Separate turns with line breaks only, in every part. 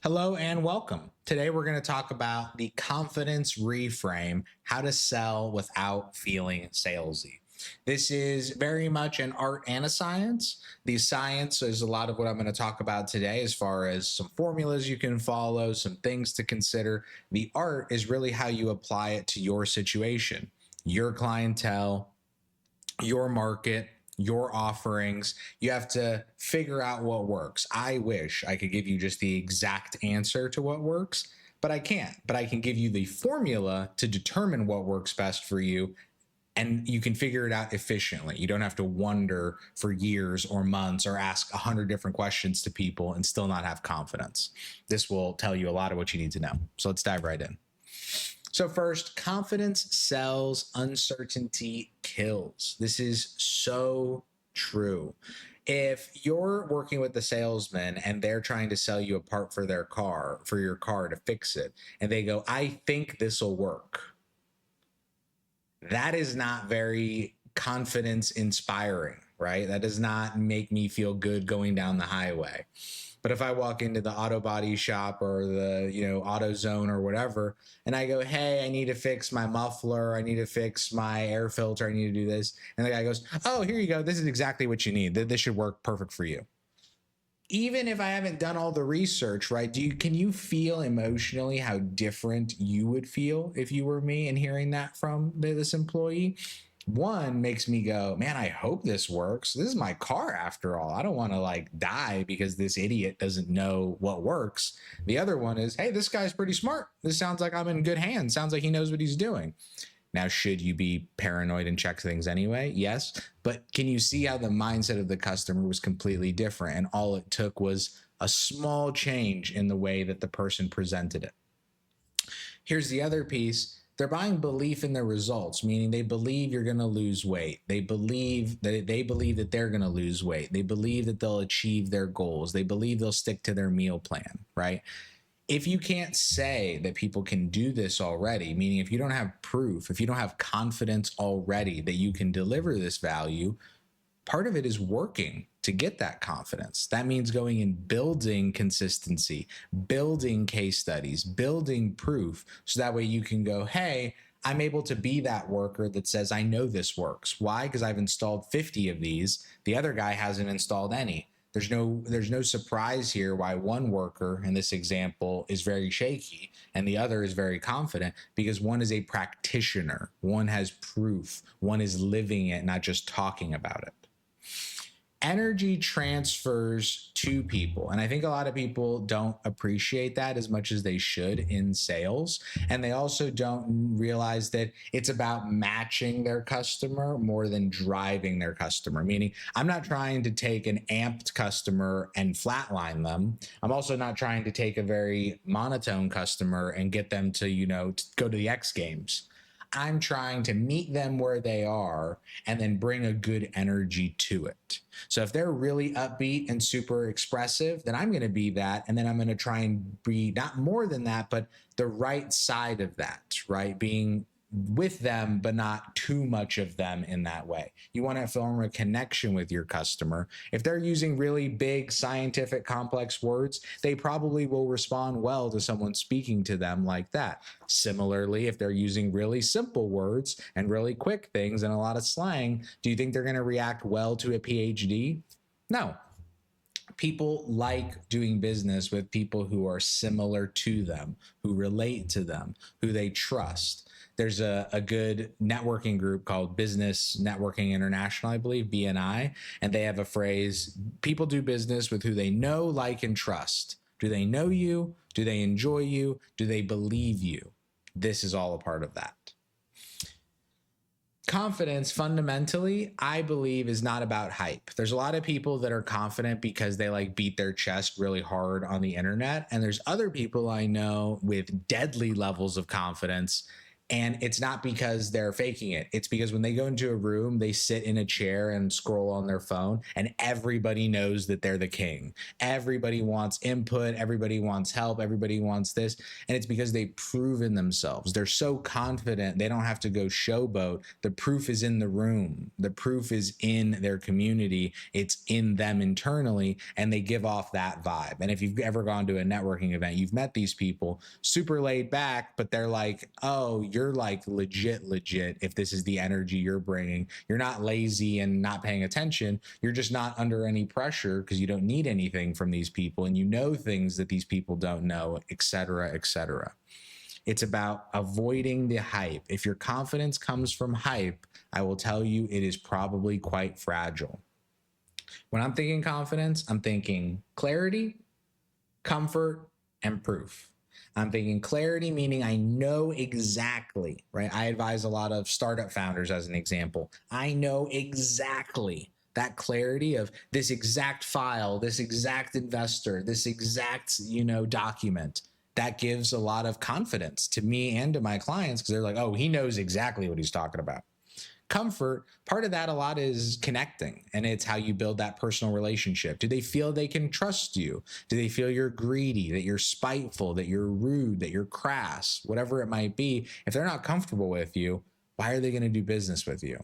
Hello and welcome. Today we're going to talk about the confidence reframe, how to sell without feeling salesy. This is very much an art and a science. The science is a lot of what I'm going to talk about today, as far as some formulas you can follow, some things to consider. The art is really how you apply it to your situation, your clientele, your market, your offerings. You have to figure out what works. I wish I could give you just the exact answer to what works, but I can't. But I can give you the formula to determine what works best for you, and you can figure it out efficiently. You don't have to wonder for years or months or ask 100 different questions to people and still not have confidence. This will tell you a lot of what you need to know. So let's dive right in. So, first, confidence sells, uncertainty kills. This is so true. If you're working with the salesman and they're trying to sell you a part for their car, for your car to fix it, and they go, I think this will work, that is not very confidence inspiring, right? That does not make me feel good going down the highway. But if I walk into the auto body shop or the, auto zone or whatever, and I go, hey, I need to fix my muffler, I need to fix my air filter, I need to do this. And the guy goes, oh, here you go. This is exactly what you need. This should work perfect for you. Even if I haven't done all the research, right? Can you feel emotionally how different you would feel if you were me and hearing that from this employee? One makes me go, man, I hope this works. This is my car after all. I don't want to die because this idiot doesn't know what works. The other one is, hey, this guy's pretty smart. This sounds like I'm in good hands. Sounds like he knows what he's doing. Now, should you be paranoid and check things anyway? Yes. But can you see how the mindset of the customer was completely different? And all it took was a small change in the way that the person presented it. Here's the other piece. They're buying belief in their results, meaning they believe you're going to lose weight. They believe that they're going to lose weight. They believe that they'll achieve their goals. They believe they'll stick to their meal plan, right? If you can't say that people can do this already, meaning if you don't have proof, if you don't have confidence already that you can deliver this value, part of it is working to get that confidence. That means going and building consistency, building case studies, building proof, so that way you can go, hey, I'm able to be that worker that says, I know this works. Why? Because I've installed 50 of these. The other guy hasn't installed any. There's no surprise here why one worker in this example is very shaky and the other is very confident, because one is a practitioner, one has proof, one is living it, not just talking about it. Energy transfers to people. And I think a lot of people don't appreciate that as much as they should in sales. And they also don't realize that it's about matching their customer more than driving their customer. Meaning, I'm not trying to take an amped customer and flatline them. I'm also not trying to take a very monotone customer and get them to, to go to the X Games. I'm trying to meet them where they are and then bring a good energy to it. So if they're really upbeat and super expressive, then I'm going to be that. And then I'm going to try and be not more than that, but the right side of that, right? Being with them, but not too much of them in that way. You want to form a connection with your customer. If they're using really big, scientific, complex words, they probably will respond well to someone speaking to them like that. Similarly, if they're using really simple words and really quick things and a lot of slang, do you think they're going to react well to a PhD? No. People like doing business with people who are similar to them, who relate to them, who they trust. There's a good networking group called Business Networking International, I believe, BNI, and they have a phrase: people do business with who they know, like, and trust. Do they know you? Do they enjoy you? Do they believe you? This is all a part of that. Confidence, fundamentally, I believe, is not about hype. There's a lot of people that are confident because they beat their chest really hard on the internet. And there's other people I know with deadly levels of confidence, And it's not because they're faking it. It's because when they go into a room, they sit in a chair and scroll on their phone, and everybody knows that they're the king. Everybody wants input. Everybody wants help. Everybody wants this. And it's because they've proven themselves. They're so confident they don't have to go showboat. The proof is in the room. The proof is in their community. It's in them internally, and they give off that vibe. And if you've ever gone to a networking event, you've met these people, super laid back, but they're like, oh, you're like legit if this is the energy you're bringing. You're not lazy and not paying attention. You're just not under any pressure because you don't need anything from these people, and you know things that these people don't know, et cetera, et cetera. It's about avoiding the hype. If your confidence comes from hype, I will tell you it is probably quite fragile. When I'm thinking confidence, I'm thinking clarity, comfort, and proof. I'm thinking clarity, meaning I know exactly, right? I advise a lot of startup founders as an example. I know exactly that clarity of this exact file, this exact investor, this exact, document. That gives a lot of confidence to me and to my clients because they're like, oh, he knows exactly what he's talking about. Comfort, part of that a lot is connecting, and it's how you build that personal relationship. Do they feel they can trust you? Do they feel you're greedy, that you're spiteful, that you're rude, that you're crass, whatever it might be? If they're not comfortable with you, why are they going to do business with you?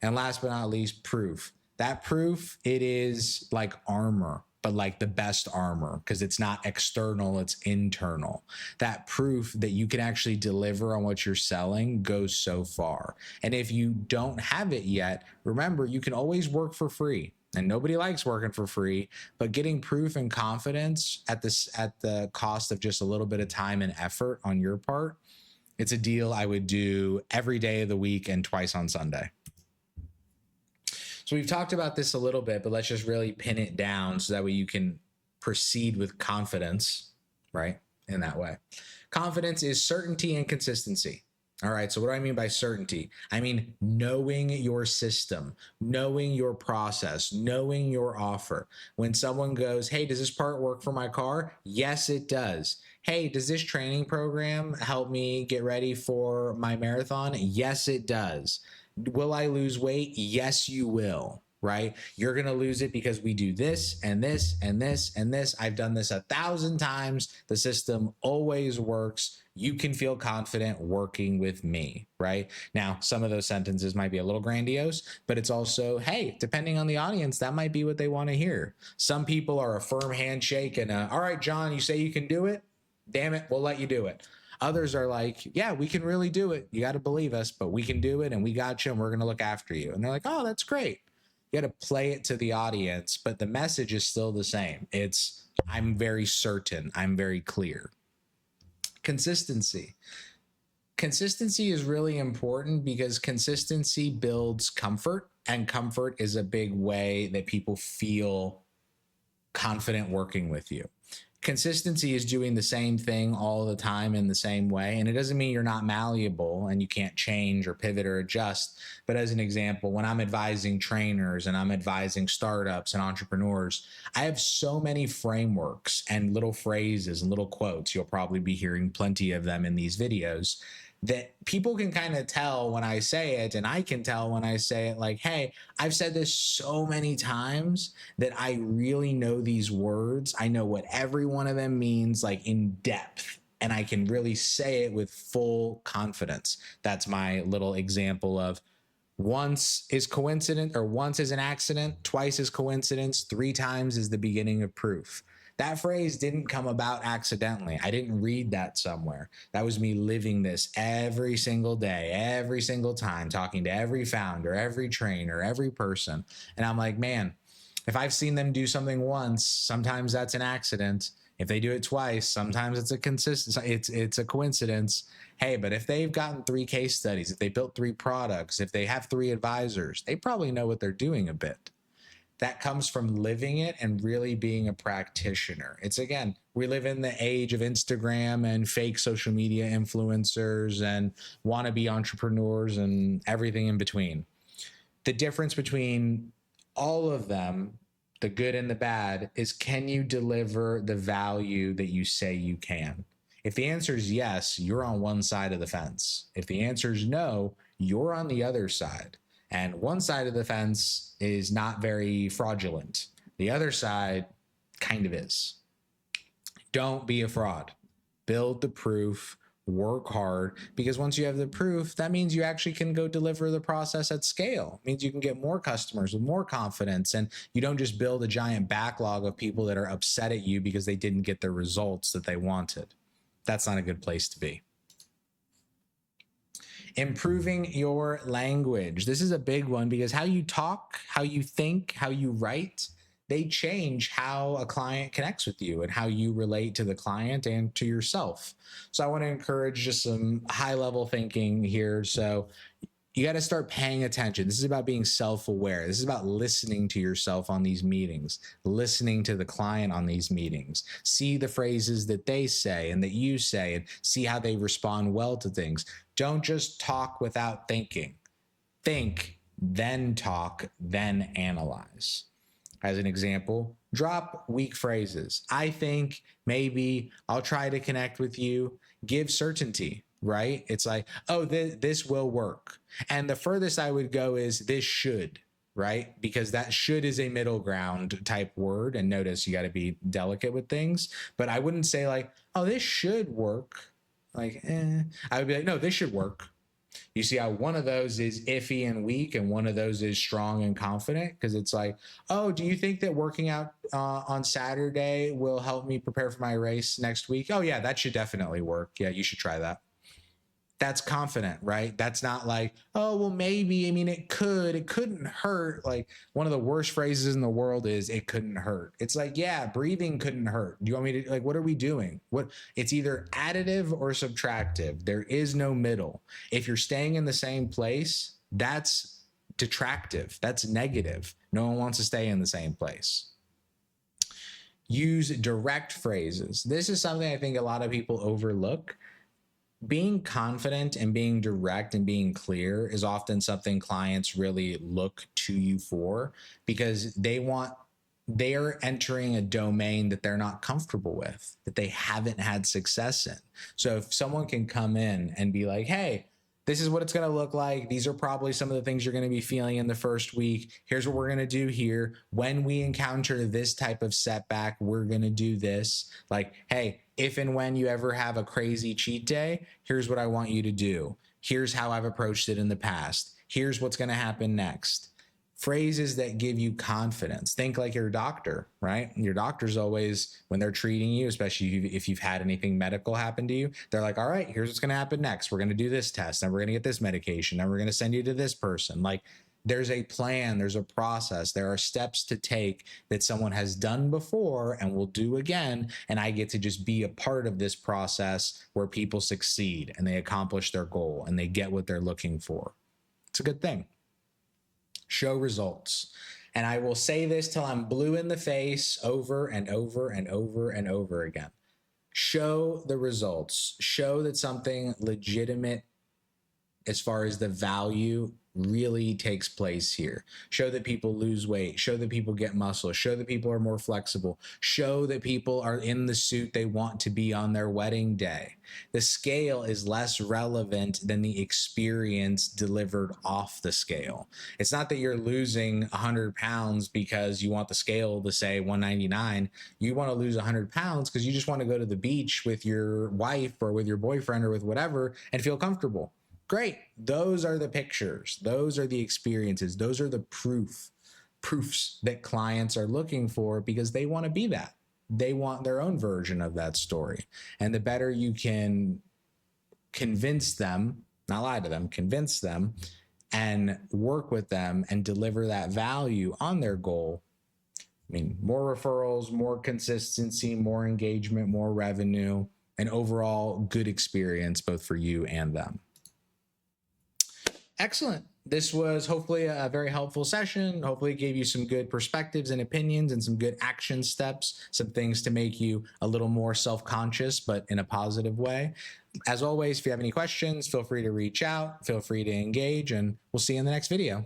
And last but not least, proof. That proof, it is like armor, but like the best armor, because it's not external, it's internal. That proof that you can actually deliver on what you're selling goes so far. And if you don't have it yet, remember, you can always work for free. And nobody likes working for free, but getting proof and confidence at the cost of just a little bit of time and effort on your part, it's a deal I would do every day of the week and twice on Sunday. So we've talked about this a little bit, but let's just really pin it down so that way you can proceed with confidence, right? In that way. Confidence is certainty and consistency. All right. So what do I mean by certainty? I mean, knowing your system, knowing your process, knowing your offer. When someone goes, hey, does this part work for my car? Yes, it does. Hey, does this training program help me get ready for my marathon? Yes, it does. Will I lose weight? Yes, you will, right? You're going to lose it because we do this and this and this and this. I've done this 1,000 times. The system always works. You can feel confident working with me, right? Now, some of those sentences might be a little grandiose, but it's also, hey, depending on the audience, that might be what they want to hear. Some people are a firm handshake and, all right, John, you say you can do it? Damn it, we'll let you do it. Others are like, yeah, we can really do it. You got to believe us, but we can do it and we got you and we're going to look after you. And they're like, oh, that's great. You got to play it to the audience, but the message is still the same. It's, I'm very certain. I'm very clear. Consistency. Consistency is really important because consistency builds comfort, and comfort is a big way that people feel confident working with you. Consistency is doing the same thing all the time in the same way. And it doesn't mean you're not malleable and you can't change or pivot or adjust. But as an example, when I'm advising trainers and I'm advising startups and entrepreneurs, I have so many frameworks and little phrases and little quotes. You'll probably be hearing plenty of them in these videos that people can kind of tell when I say it, and I can tell when I say it, like, hey, I've said this so many times that I really know these words. I know what every one of them means, like in depth, and I can really say it with full confidence. That's my little example of once is coincidence, or once is an accident, twice is coincidence, 3 times is the beginning of proof. That phrase didn't come about accidentally. I didn't read that somewhere. That was me living this every single day, every single time, talking to every founder, every trainer, every person. And I'm like, man, if I've seen them do something once, sometimes that's an accident. If they do it twice, sometimes it's a coincidence. Hey, but if they've gotten 3 case studies, if they built 3 products, if they have 3 advisors, they probably know what they're doing a bit. That comes from living it and really being a practitioner. It's, again, we live in the age of Instagram and fake social media influencers and wannabe entrepreneurs and everything in between. The difference between all of them, the good and the bad, is can you deliver the value that you say you can? If the answer is yes, you're on one side of the fence. If the answer is no, you're on the other side. And one side of the fence is not very fraudulent. The other side kind of is. Don't be a fraud. Build the proof, work hard, because once you have the proof, that means you actually can go deliver the process at scale. It means you can get more customers with more confidence, and you don't just build a giant backlog of people that are upset at you because they didn't get the results that they wanted. That's not a good place to be. Improving your language. This is a big one because how you talk, how you think, how you write, they change how a client connects with you and how you relate to the client and to yourself. So I want to encourage just some high level thinking here. So you got to start paying attention. This is about being self-aware. This is about listening to yourself on these meetings, listening to the client on these meetings. See the phrases that they say and that you say, and see how they respond well to things. Don't just talk without thinking. Think, then talk, then analyze. As an example, drop weak phrases. I think, maybe, I'll try to connect with you. Give certainty, right? It's like, oh, this will work. And the furthest I would go is this should, right? Because that should is a middle ground type word. And notice you got to be delicate with things. But I wouldn't say like, oh, this should work. Like, I would be like, no, this should work. You see how one of those is iffy and weak and one of those is strong and confident? Because it's like, oh, do you think that working out on Saturday will help me prepare for my race next week? Oh, yeah, that should definitely work. Yeah, you should try that. That's confident, right? That's not like, oh, well, maybe, I mean, it couldn't hurt. Like one of the worst phrases in the world is it couldn't hurt. It's like, yeah, breathing couldn't hurt. Do you want me to, like, what are we doing? It's either additive or subtractive. There is no middle. If you're staying in the same place, that's detractive. That's negative. No one wants to stay in the same place. Use direct phrases. This is something I think a lot of people overlook. Being confident and being direct and being clear is often something clients really look to you for, because they're entering a domain that they're not comfortable with, that they haven't had success in. So if someone can come in and be like, hey, this is what it's going to look like. These are probably some of the things you're going to be feeling in the first week. Here's what we're going to do here. When we encounter this type of setback, we're going to do this. Like, hey, if and when you ever have a crazy cheat day, here's what I want you to do. Here's how I've approached it in the past. Here's what's going to happen next. Phrases that give you confidence. Think like your doctor, right? Your doctor's always, when they're treating you, especially if you've had anything medical happen to you, they're like, all right, here's what's going to happen next. We're going to do this test, and we're going to get this medication, and we're going to send you to this person. Like, there's a plan, there's a process, there are steps to take that someone has done before and will do again. And I get to just be a part of this process where people succeed and they accomplish their goal and they get what they're looking for. It's a good thing. Show results. And I will say this till I'm blue in the face over and over and over and over again. Show the results. Show that something legitimate as far as the value really takes place here. Show that people lose weight. Show that people get muscle. Show that people are more flexible. Show that people are in the suit they want to be on their wedding day. The scale is less relevant than the experience delivered off the scale. It's not that you're losing 100 pounds because you want the scale to say 199. You want to lose 100 pounds because you just want to go to the beach with your wife or with your boyfriend or with whatever and feel comfortable. Great. Those are the pictures. Those are the experiences. Those are the proofs that clients are looking for, because they want to be that. They want their own version of that story. And the better you can convince them, not lie to them, convince them and work with them and deliver that value on their goal. I mean, more referrals, more consistency, more engagement, more revenue, and overall good experience both for you and them. Excellent. This was hopefully a very helpful session. Hopefully it gave you some good perspectives and opinions and some good action steps, some things to make you a little more self-conscious, but in a positive way. As always, if you have any questions, feel free to reach out, feel free to engage, and we'll see you in the next video.